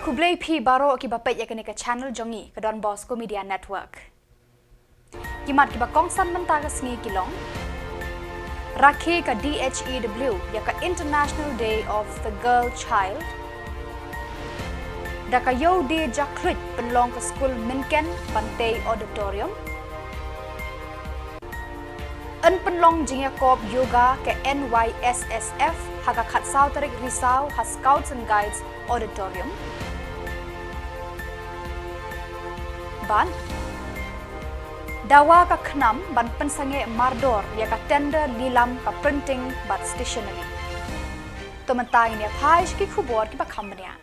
Kublai pi baro ki ba Peit ya ke channel jongi ke Donbosco Media Network. Kimat ki ba kongsan menta ke sngi kilong. Rakhi ka DHEW ya ka International Day of the Girl Child. Da ka yo de jaklut penlong ke school Minken Pantai Auditorium. An penlong jingya kop yoga ke NYSSF haka khatsau tarik Risaw ha Scouts and Guides Auditorium. Ban dawa ka khnam ban pensange mardor ya ka tender lilam ka printing but stationery to mentai ne phaish ki khubor ki bakhambania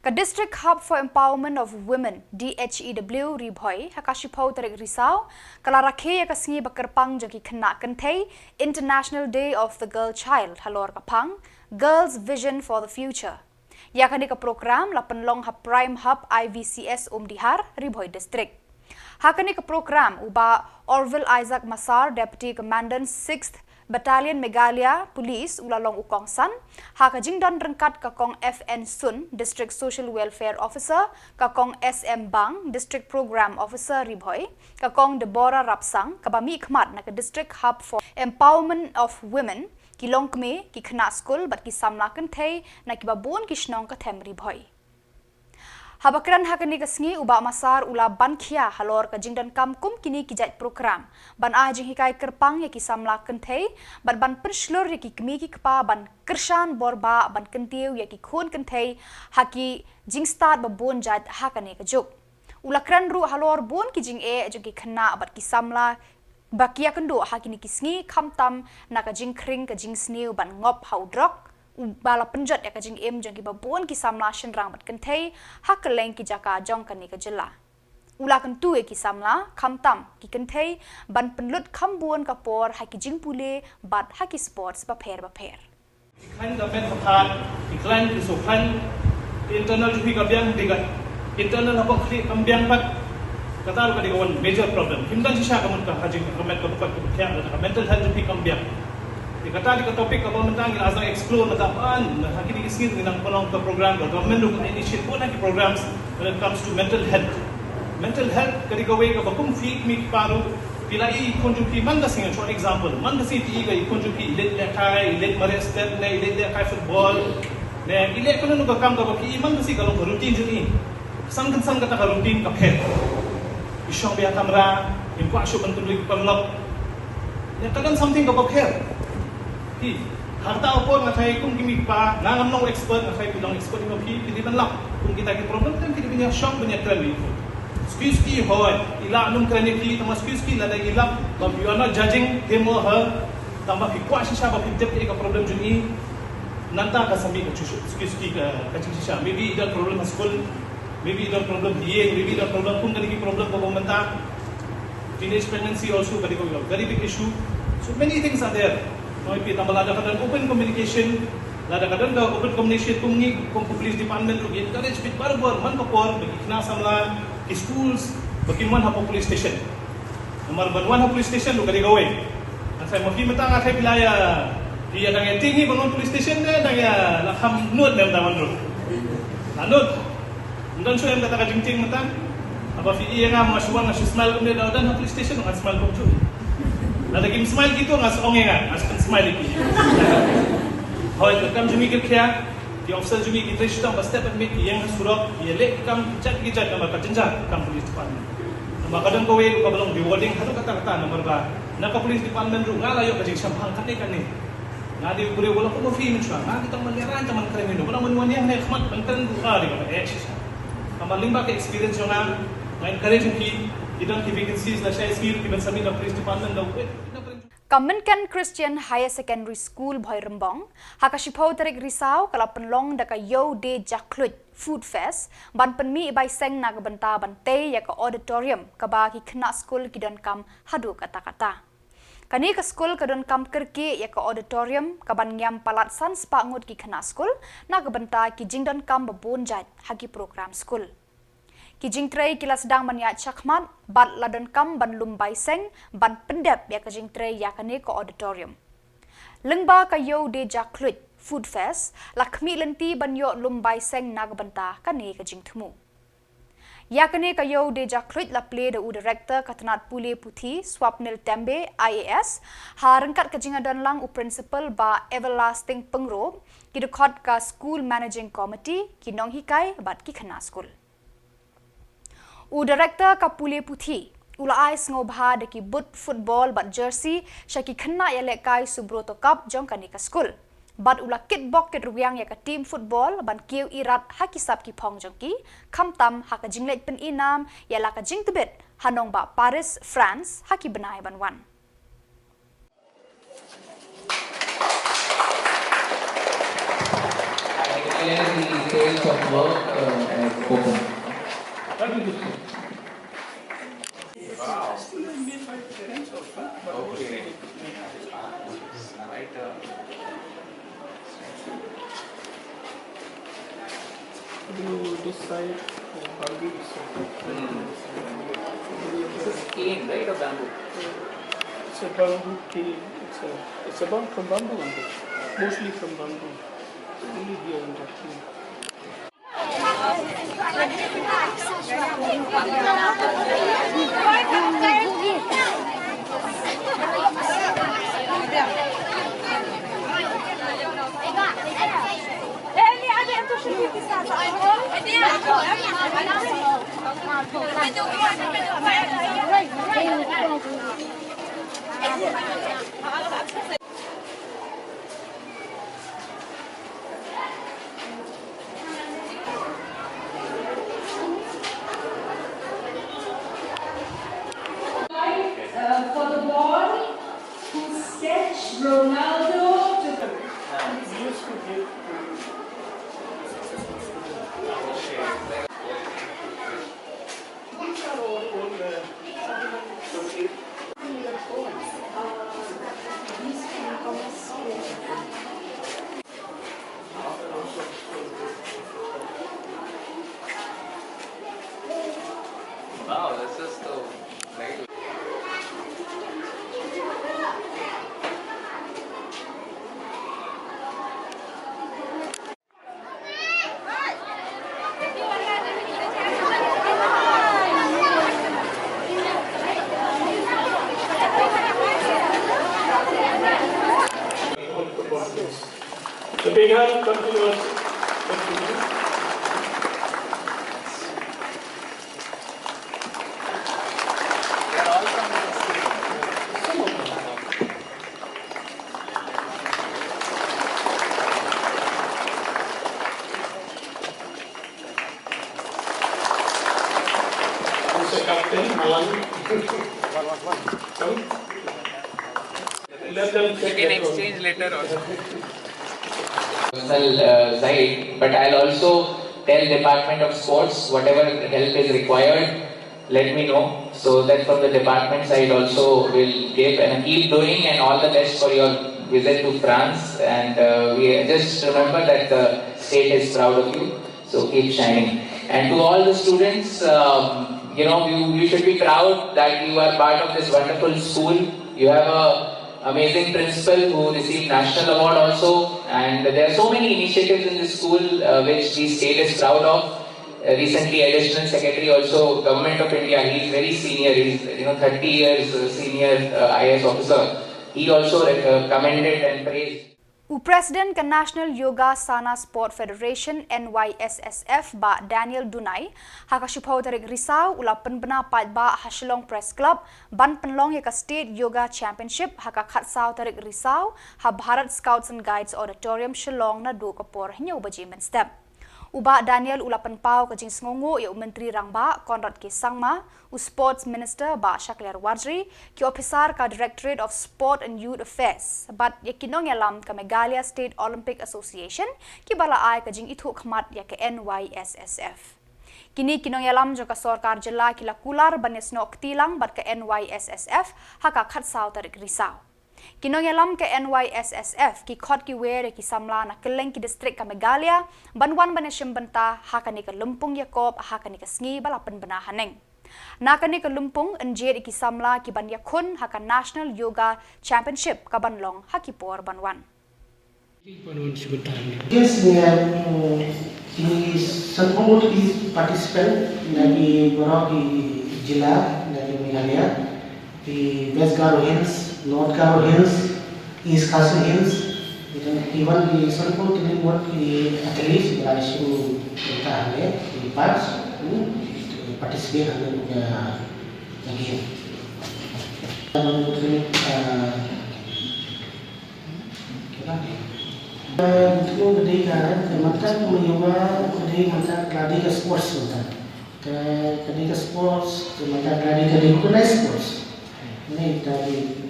ka district hub for empowerment of women DHEW ribhoi hakashipau tarik Risaw kala rakhe ya ka singi bakarpang jaki khna kanthei International Day of the Girl Child halor ka phang Girls Vision for the Future ya ka program la penlong ha prime hub IVCS Umdihar ribhoi district hakani ka program uba Orville Isaac Masar Deputy Commandant 6th Battalion Meghalaya Police ulalong ukongsan haka jingdon rengkat ka kong FN Sun District Social Welfare Officer ka kong SM Bang District Program Officer ribhoi ka kong Deborah Rapsang ka bami khmat na ka District Hub for Empowerment of Women kilong kme ki khna school bat ki Samla kan thei na ki babon ki shnong ka them ribhoi Habakran hakani kasngi uba masar ula bankhia halor ka jingdan kam kum kini ki jait program ban a jing hikai kerpang ya ki Samla kenthei ban ban penslor ya ki kmi ki kpa ban kershan borba ban kentiu ya ki khon kenthei haki jing start ba bon jait hakani ka juk ula kran ru halor bon ki jing e ju ki khna bat ki Samla bakia kendo hakini kisngi khamtam na ka jing kring ka jing sniu ban ngop haudrok bala penjat ya ka jing em jang ki babon ki Samla shin rang bat kenthei hakeleng ki jaka jong kan ni ka Jylla ula kan tu e ki Samla khamtam ki kenthei ban penlut khambon ka por ha ki jing pule bat ha ki sports ba pher kan da ben khat iklan ki so kan internal juhi ka biang diga internal apa khli ambiang pat katar ka diga one major problem himdan sisa ka mun ka hajing comment ka bukat ka kya ka mental health juhi ka ambiang kata di topik apa mentang kita asal explore matapan hakiki kisih dengan penong ke program government lu initiate pun lagi programs when it comes to mental health kadi gawe ka bakum feed mi paru pilai konjuki manda singa for example manda si ti ga konjuki let kai let mare step ne let kai football ne ile kono no kam ka ki manda si galong routine juni sang kata ka routine ka phet isong biya kamera impo asyo bantuloy pamlop ne kadang something ka phet hi harta opor na thai kung kimi pa nangam nong expert na thai pilong expert mo phi pili ban lak kung kita ki problem kan kita binya shong binya trend excuse ki hoy ila anum krani ki tama excuse ki la dai ila but you are not judging him or her tama ki kwa shisha ba pidep ka problem juni nanta ka sami ka chushu excuse ki ka shisha maybe the problem at school maybe the problem here maybe the problem kung kani ki problem ko bomenta teenage pregnancy also very big issue so many things are there Noi tambah lada kadang open communication, lada kadang open communication kungi kung police department lu encourage bit baru man kapor bagi kena Samla ki schools bagi man ha police station. Nomor ban ha police station lu kadi gawe. Saya mafi mata ngakai bilaya dia dang tinggi ban police station ne dang ya laham nut nem taman ru. Lanut. Ndan so em kata ka jingting mata. Apa fi iya nga masuan na smile kum dia dan police station ngat smile kum tu. Nada kim smile gitu ngas onge nga ngas kan smile iki hoy to kam jumi ke kya di officer jumi ki trishtam baste pat me yang surok ye le kam chat number ka jenja kam police department nama kadang ko we ko balong rewarding hatu kata number ba na ka police department ru ngala yo ka jing sampang kan ni ngadi pure wala ko mo fi min swa ngadi tang maliran taman kren no wala mon yang ne khmat bangtan du ka di ka kamaling ba ka experience yo nga encourage ki idang ki vacancies na siya skill ki ban sami na police department daw Kaminkan Christian Higher Secondary School Bhoi Rembong hakashipau tarik Risaw kala penlong daka yo de jaklut food fest ban penmi ibai seng na benta bante ya ka auditorium ka ba ki khna school ki don kam hadu kata kani ka school ka don kam kerki ya ka auditorium ka ban nyam palat san spa ngut ki khna school na ka benta ki jingdon kam babon jat hagi program school ki jingtrei kila sedang mania chakmat bat ladon kam ban lumbai seng ban pendep ya ka jingtrei ya kane ko auditorium lengba ka yo de jaklut Food Fest lakmi lenti banyo lumbai seng nagbanta kane ka jingthmu. Yakane kayo deja krit la play the director katanat pule puthi Swapnil Tembe IAS harangkat kajinga danlang u principal ba everlasting pengro kidukot ka school managing committee kinong hikai bat ki khana school. U director ka pule puthi ula ais ngobha de ki but football bat jersey shaki khana yale kai subroto cup jong kanika school. But ula kitbok kit ruyang ya ka team football ban kiu irat hakisap ki pong jongki kamtam haka jinglet pen inam ya la ka jing tebet hanong ba Paris France haki benai ban wan. I declare the sales of work as open. Okay. This side, bamboo. This is cane, right, or bamboo? It's a bamboo cane. It's about from bamboo only. Mostly from bamboo. Only here in Turkey. For the ball, who sketched Ronaldo to We used to give successful students. These are all old Wow, this is so very. The big hand continues. They're all from the same. Who's the captain? Malang. Come. Let them You check can that one. exchange later also. Personal side, but I'll also tell Department of Sports whatever help is required, let me know, so that from the department side also will give and keep doing, and all the best for your visit to France, and we just remember that the state is proud of you, so keep shining. And to all the students, you should be proud that you are part of this wonderful school. You have a amazing principal who received national award also, and there are so many initiatives in the school which the state is proud of. Recently, additional secretary also, Government of India, he is very senior, he is 30 years senior IAS officer. He also commended and praised. U President ka National Yoga Sana Sport Federation NYSSF ba Daniel Dunai haka shupau tarik Risaw ula penbena Peit ba Shillong Press Club ban penlong ya ka State Yoga Championship haka khatsaw tarik Risaw ha Bharat Scouts and Guides Auditorium Shillong na do kapor hinyo bajimen step. Uba Daniel ula penpau ka jing sngongo ya Menteri Rangba Conrad K Sangma u Sports Minister ba Shakler Wadri ki officer ka Directorate of Sport and Youth Affairs but ya kinong yalam ka Meghalaya State Olympic Association ki bala ai ka jing ithu khmat ya ka NYSSF. Kini kinong yalam jo ka sarkar Jylla ki lakular banesno tilang bat ka NYSSF haka khatsaw tarik Risaw. Kinong yalam ka NYSSF ki khot ki were ki Samla na keleng ki district ka Meghalaya banwan banesim banta haka ni ka Lumpung Yakob haka ni ka sngi balapan banahaneng. NAKA ni ka Lumpung enjed ki Samla ki ban yakun haka National Yoga Championship ka banlong haki por banwan. Yes, semua di partisipan dari Jylla dari Meghalaya, di West Garo Hills, North Garo Hills, East Castle Hills, even di semua ini buat di atlet berhasil kita di participate lagi. Untuk ketika kementerian menyewa kementerian keladai sports keladai sports kementerian keladai organized sports ini dari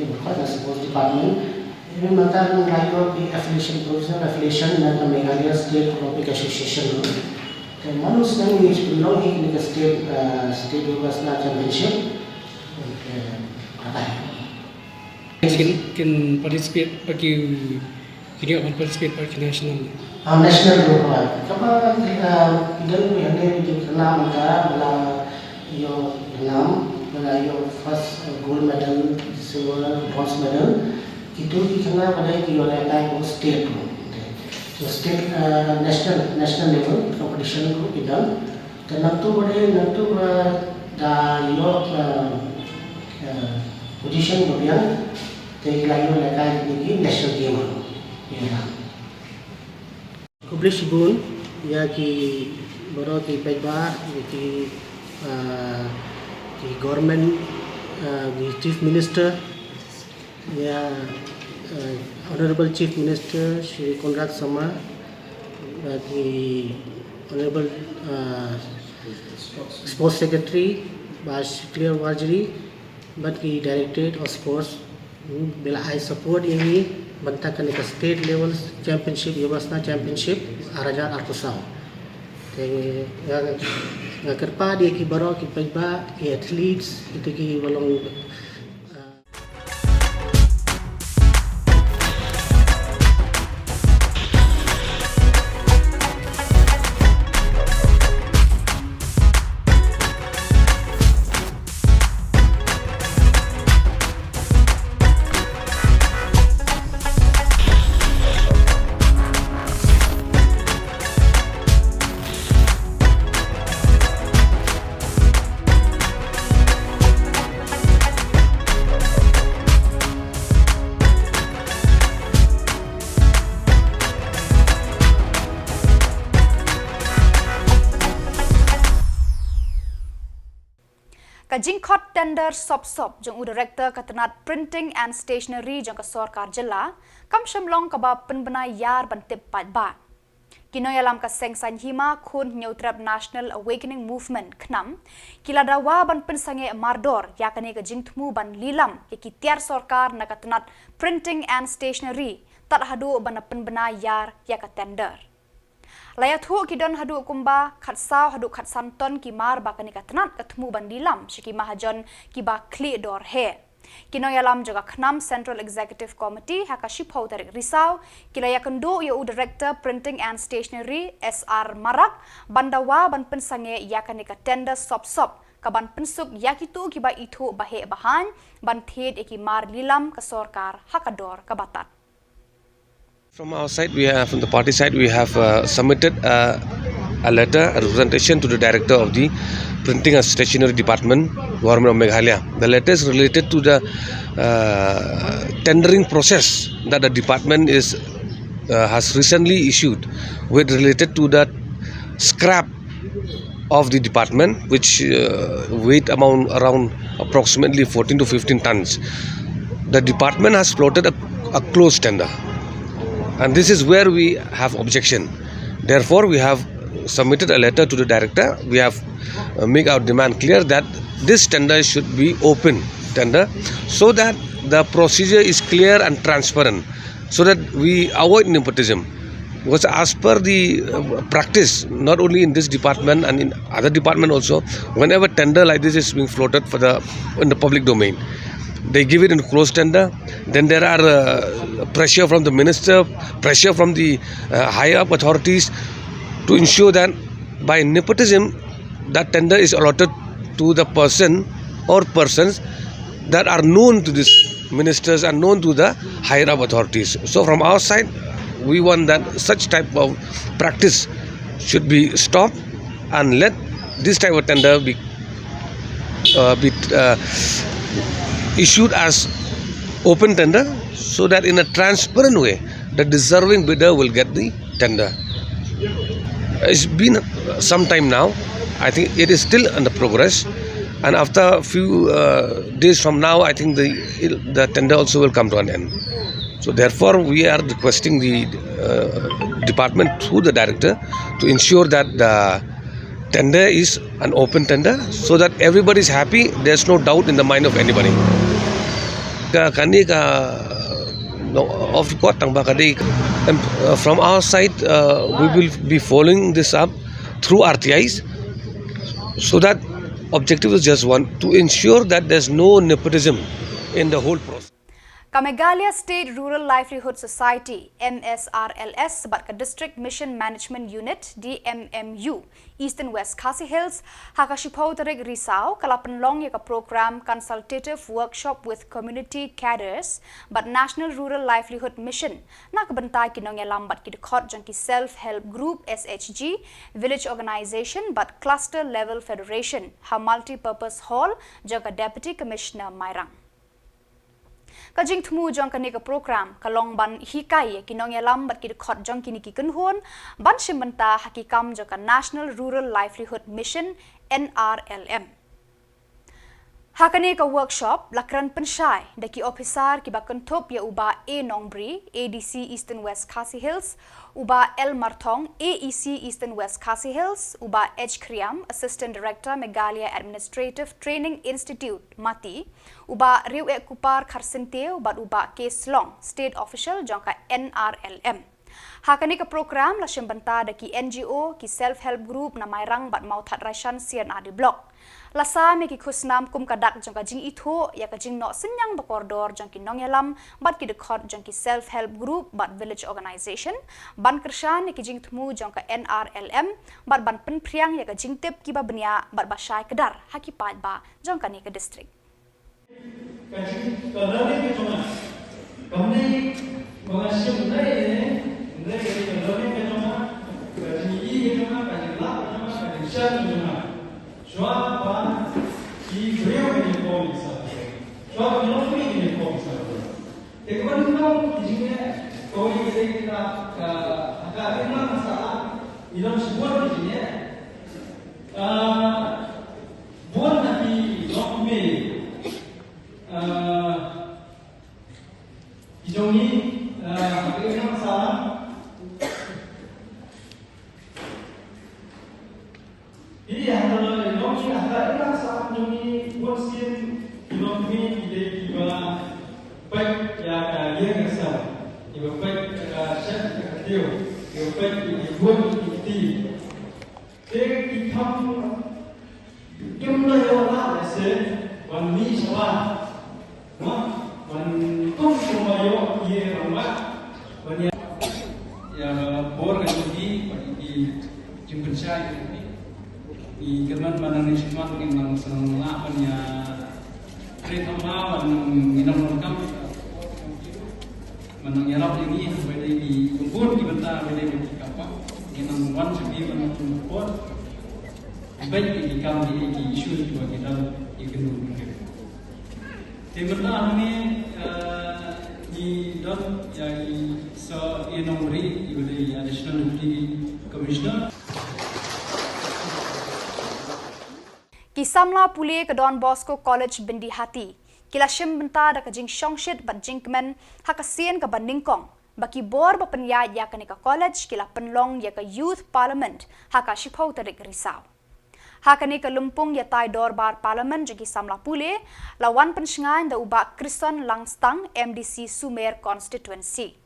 berkata sports department ini mengenai layout di affiliation provisional affiliation dengan Meghalaya State Olympic Association dan manusia yang belonging ke state Bosco championship can participate bagi kini akan participate bagi national global. Kapa kita yang ini kenal antara bela yo first gold medal, silver, bronze medal itu dikenal pada yo level state. So state national level competition group kita dan nanti dah yo position kemudian layu lekai ini national game Publish gun ya ki boro ki Peit ki government the chief minister ya honorable chief minister Shri Konrad Sama the honorable sports secretary Bash Clear Warjiri but the directorate of sports bila I support ini bentakan ke state level championship Yabasna championship araja artusau te kerpa dia ki baro ki pegba ki athletes itu ki walong Kajingkot tender sop jong director katenat printing and stationery jong kasor Khuborjylla kam Shillong kaba penbenai yar bantip Peit ba. Kinoy alam ka sengsan hima kun nyutrap National Awakening Movement knam kila dawa ban pensange mardor yakane kajing tmu ban lilam ki tiar sorkar na katenat printing and stationery tat hadu ban penbenai yar ya ka tender. Layat hu kidon hadu kumba khatsaw hadu khatsanton ki mar ba kani katnat katmu bandilam shiki mahajon ki ba kli dor he kinoy alam jaga knam Central Executive Committee hakashi tarik Risaw kilaya kendo yo director printing and stationery SR Marak bandawa ban pensange yakani ka tender sop kaban pensuk yakitu ki ba itu bahe bahan ban thed eki mar lilam ka sorkar hakador kabatat. From our side, from the party side, we have submitted a letter, a representation to the director of the Printing and Stationery Department, Government of Meghalaya. The letter is related to the tendering process that the department has recently issued, with related to the scrap of the department, which weight amount around approximately 14 to 15 tons. The department has floated a closed tender. And this is where we have objection. Therefore, we have submitted a letter to the director. We have make our demand clear that this tender should be open tender, so that the procedure is clear and transparent, so that we avoid nepotism. Because as per the practice, not only in this department and in other department also, whenever tender like this is being floated in the public domain, they give it in closed tender. Then there are pressure from the minister, pressure from the higher up authorities to ensure that by nepotism that tender is allotted to the person or persons that are known to these ministers and known to the higher up authorities. So from our side, we want that such type of practice should be stopped and let this type of tender be issued as open tender, so that in a transparent way the deserving bidder will get the tender. It's been some time now. I think it is still under progress, and after a few days from now, I think the tender also will come to an end. So therefore, we are requesting the department through the director to ensure that the tender is an open tender, so that everybody is happy. There's no doubt in the mind of anybody. From our side, we will be following this up through RTIs, so that objective is just one, to ensure that there's no nepotism in the whole process. Meghalaya State Rural Livelihood Society MSRLS but District Mission Management Unit DMMU Eastern West Khasi Hills hakashipau tarik Risaw kalapenlong yaka program consultative workshop with community cadres but National Rural Livelihood Mission nakabentai kinong lambat kidekot jangki self-help group SHG village organization but cluster level federation ha multi-purpose hall jangka Deputy Commissioner Mairang. Kajing temu jong kani ke program kalong ban hikai kinong yalam bat ki khot jong kini ki kunhon ban simbanta hakikam jong ka National Rural Livelihood Mission NRLM. Hakani ka workshop lakran pensyai daki officer ki bakentop ya uba A Nongbri ADC Eastern West Khasi Hills uba L Martong AEC Eastern West Khasi Hills uba H Kriam Assistant Director Meghalaya Administrative Training Institute Mati uba Riu Kupar Kharsinteu bat uba K Shillong State Official jangka NRLM. Hakani ka program la simbanta daki NGO ki self-help group na Mairang bat mauthat Raishan CNRD block. Lasa me ki khusnam kum kadak jang ka jing itho ya ka jing no senyang bakordor jang ki nongyalam bat ki dekhot jang ki self-help group bat village organization ban kershan ki jing temu jang ka NRLM bat ban penpriang ya ka jing tep ki ba benia bat basai kedar haki pat ba jang ka ni ka district. Ki Samla pule ke Donbosco College Bindi Hati kila simbanta da ka jing shongshit bat jingmen hakasien ka baningkong baki bor ba penya ya ka ka college kila penlong ya ka youth parliament haka shipau tarik Risaw. Hakani ka lumpung ya tai dorbar parliament jagi Samla pule lawan pensngan da uba Kristen Langstang MDC Sumer constituency.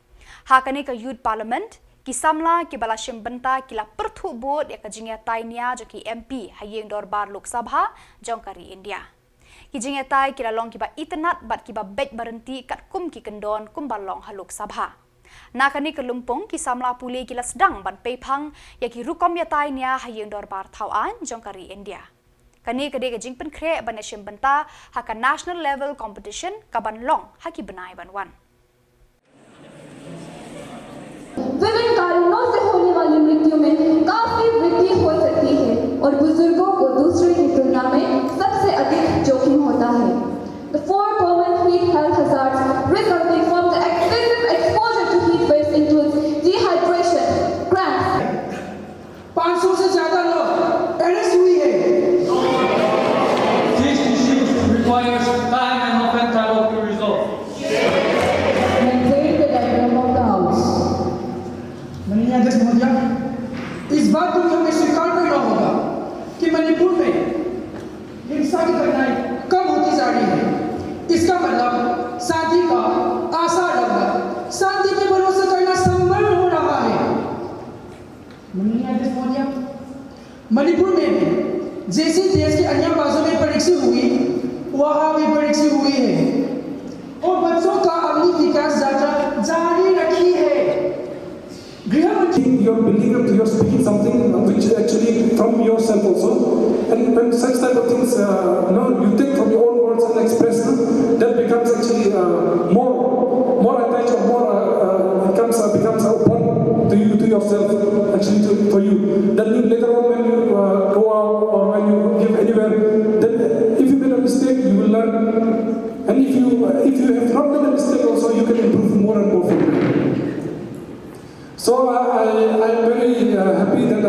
Hakani ka youth parliament ki Samla ki balashim benta kila perthu board ya ka jingya tai nia jaki MP hayeng dorbar Lok Sabha jongkari India. Ki jingya tai kila long ki ba itnat bat ki ba bet berhenti kat kum ki kendon kum balong ha Lok Sabha. Nakani ke lumpung ki Samla pule kila sedang ban peipang ya ki rukom ya tai nia hayeng dorbar Tauan jongkari India. Kani kade ka jingpen kre ban shim banta haka national level competition kaban long haki banai ban wan. विभिन्न कारणों से होने वाली मृत्यु में काफी वृद्धि हो सकती है और बुजुर्गों को दूसरे की तुलना में सबसे अधिक जोखिम होता है. The four common heat health hazards resulting from the excessive exposure to heat waves include dehydration, cramps. 500 से ज्यादा लोग अरेस्ट हुई है. This issue requires time and often travel to resolve. Maintain the diagram of the house. माननीय अध्यक्ष महोदय, इस बात को हमें स्वीकार करना होगा कि मणिपुर में हिंसा की घटनाएं कम होती जा रही है. इसका मतलब शांति का आशा लगभग शांति पे भरोसा करना संभव हो रहा है. माननीय अध्यक्ष महोदय, मणिपुर में भी जैसे देश के अन्य भाषाओं में परीक्षा हुई वहाँ भी परीक्षा हुई है और बच्चों का अपनी विकास यात्रा जारी रखी है. You're building up, you're speaking something which actually from yourself also, and when such type of things, you take from your own words and express, that becomes actually more attached or more becomes a bond to you, to yourself, actually for you. Then later on when you go out or when you give anywhere, then if you made a mistake, you will learn, and if you have not done a mistake also, you can improve more and more from it. So I'm very happy that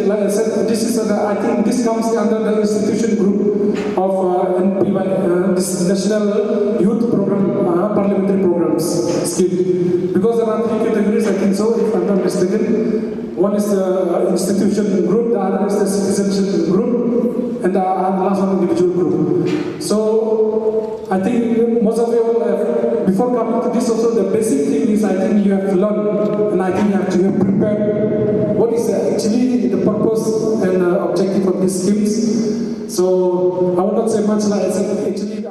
like I said, this is I think this comes under the institution group of NPY, this National Youth Program Parliamentary Programs scheme, because there are 3 categories, I think so, if I'm not mistaken. One is the institution group, the other is the citizenship group, and the last one individual group. So I think most of you all, before coming to this also, the basic thing is I think you have to learn, and I think you have to have prepared what is actually the purpose and objective of these schemes. So I will not say much, like I said, actually.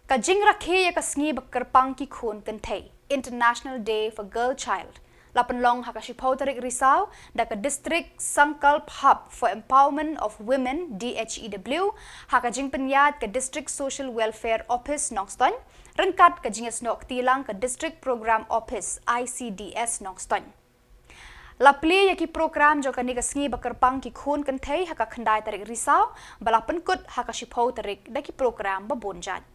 Kajing rakhe ya kasngi bakarpang ki khun kantay International Day for Girl Child. Lapanlong hakashipau tarik Risaw daka District Sankalp Hub for Empowerment of Women DHEW hakajing penyat ke District Social Welfare Office Nongston rengkat kajing snok tilang ke District Program Office ICDS Nongston. Lapli yaki program jo kani kasngi bakarpang ki khun kantay hakakhandai tarik Risaw balapan kut hakashipau tarik daki program babonjat.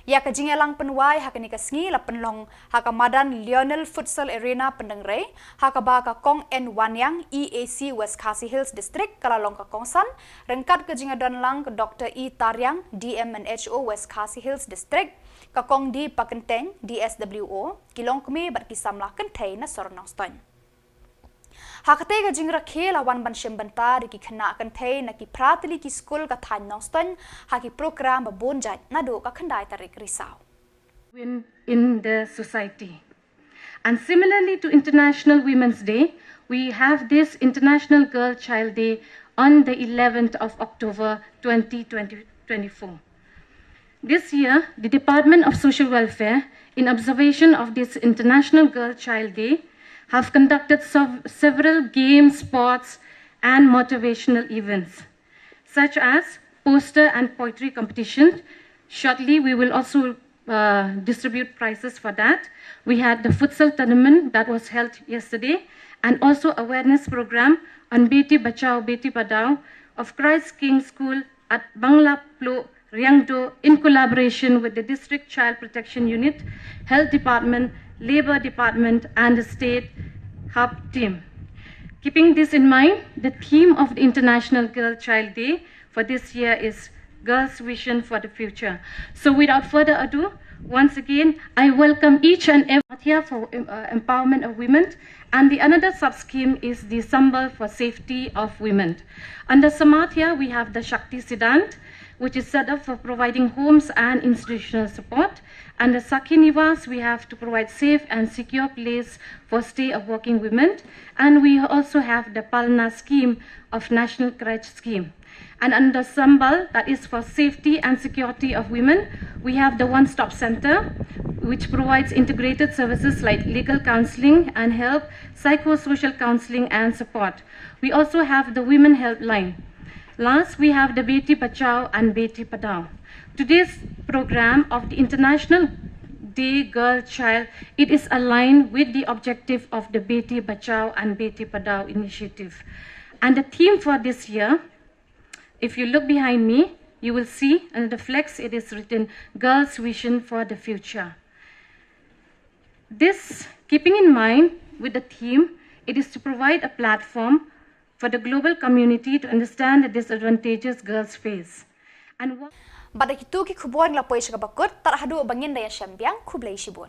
Ya kajing elang penwai hakani kasngi lapenlong hakamadan Lionel Futsal Arena Pendengre hakaba ka Kong N Wanyang EAC West Khasi Hills District kalalong ka Kongsan rengkat kajing adan lang ke Dr. E Taryang dbmnHU West Khasi Hills District ka Kong di Pakenteng DSWO kilong kumi bat ki Samla kentay na Sornongston. Hakate kajing rakhe lawan ban shembanta ki khana kantay na ki pratili ki school ka than Nongston haki program babonjat na do ka khandai tarik Risaw. In the society. And similarly to International Women's Day, we have this International Girl Child Day on the 11th of October 2024. This year, the Department of Social Welfare, in observation of this International Girl Child Day, have conducted several games, sports, and motivational events, such as poster and poetry competitions. Shortly, we will also distribute prizes for that. We had the futsal tournament that was held yesterday, and also awareness program on Beti Bachao, Beti Padao of Christ King School at Bangla Plo, Riangdo, in collaboration with the District Child Protection Unit, Health Department, Labor Department, and the State Hub team. Keeping this in mind, the theme of the International Girl Child Day for this year is Girls' Vision for the Future. So without further ado, once again, I welcome each and every here for empowerment of women, and the another sub-scheme is the Symbol for Safety of Women. Under Samadhya, we have the Shakti Siddhant, which is set up for providing homes and institutional support. And the Sakhi Nivas, we have to provide safe and secure place for stay of working women. And we also have the Palna scheme of National Crèche scheme. And under Sambal, that is for safety and security of women, we have the One-Stop Center, which provides integrated services like legal counseling and help, psychosocial counseling and support. We also have the Women Helpline. Last, we have the Beti Bachao and Beti Padhao. Today's program of the International Day Girl Child, it is aligned with the objective of the Beti Bachao and Beti Padhao initiative. And the theme for this year, if you look behind me, you will see under the flex it is written Girls' Vision for the Future. This, keeping in mind with the theme, it is to provide a platform for the global community to understand the disadvantages girls face. And Pada itu ki Khubor ngelapoi cakap bakut, tak hadu bangin daya syambiang kublai shibun.